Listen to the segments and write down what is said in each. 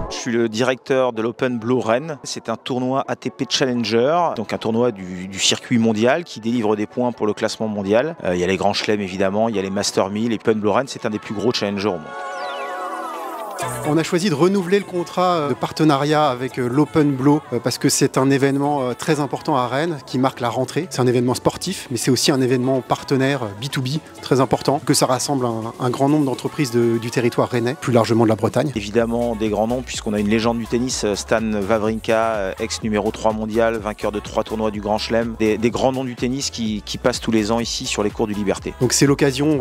Je suis le directeur de l'Open Blow Rennes. C'est un tournoi ATP Challenger, donc un tournoi du circuit mondial qui délivre des points pour le classement mondial. Il y a les grands chelems évidemment, il y a les Master 1000, les Open Blow Rennes, c'est un des plus gros challengers au monde. On a choisi de renouveler le contrat de partenariat avec l'Open Blow parce que c'est un événement très important à Rennes qui marque la rentrée. C'est un événement sportif, mais c'est aussi un événement partenaire B2B très important, que ça rassemble un grand nombre d'entreprises du territoire rennais, plus largement de la Bretagne. Évidemment des grands noms puisqu'on a une légende du tennis, Stan Wawrinka, ex numéro 3 mondial, vainqueur de 3 tournois du Grand Chelem. Des grands noms du tennis qui passent tous les ans ici sur les cours du Liberté. Donc c'est l'occasion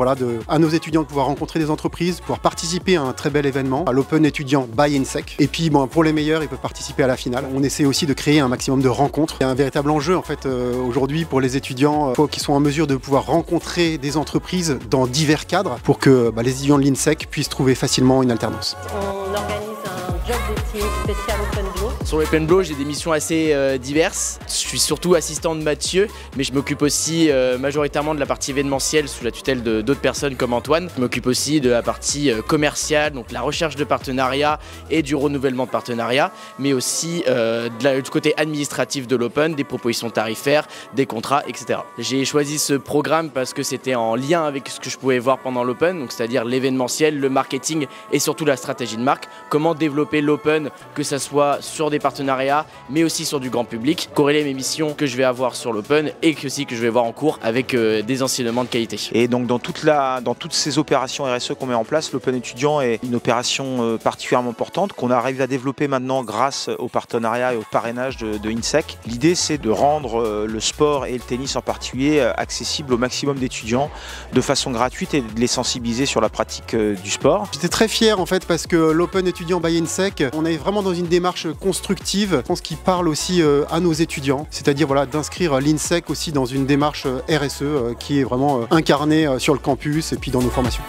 à nos étudiants de pouvoir rencontrer des entreprises, pouvoir participer à un très bel événement, à l'Open étudiant by INSEC. Et puis pour les meilleurs, ils peuvent participer à la finale. On essaie aussi de créer un maximum de rencontres. Il y a un véritable enjeu en fait aujourd'hui pour les étudiants qui sont en mesure de pouvoir rencontrer des entreprises dans divers cadres pour que les étudiants de l'INSEC puissent trouver facilement une alternance. On organise un job de team spécial Open Blow. Sur l'Open Blow, j'ai des missions assez diverses. Je suis surtout assistant de Mathieu, mais je m'occupe aussi majoritairement de la partie événementielle sous la tutelle d'autres personnes comme Antoine. Je m'occupe aussi de la partie commerciale, donc la recherche de partenariats et du renouvellement de partenariats, mais aussi du côté administratif de l'Open, des propositions tarifaires, des contrats, etc. J'ai choisi ce programme parce que c'était en lien avec ce que je pouvais voir pendant l'Open, donc c'est-à-dire l'événementiel, le marketing et surtout la stratégie de marque. Comment développer l'Open, que ça soit sur des partenariats, mais aussi sur du grand public. Corréler mes missions que je vais avoir sur l'Open et aussi que je vais voir en cours avec des enseignements de qualité. Et donc dans toutes ces opérations RSE qu'on met en place, l'Open étudiant est une opération particulièrement importante qu'on arrive à développer maintenant grâce au partenariat et au parrainage de INSEC. L'idée c'est de rendre le sport et le tennis en particulier accessible au maximum d'étudiants de façon gratuite et de les sensibiliser sur la pratique du sport. J'étais très fier en fait parce que l'Open étudiant by INSEC, on est vraiment dans une démarche constructive, je pense qu'il parle aussi à nos étudiants, c'est-à-dire d'inscrire l'INSEC aussi dans une démarche RSE qui est vraiment incarnée sur le campus et puis dans nos formations.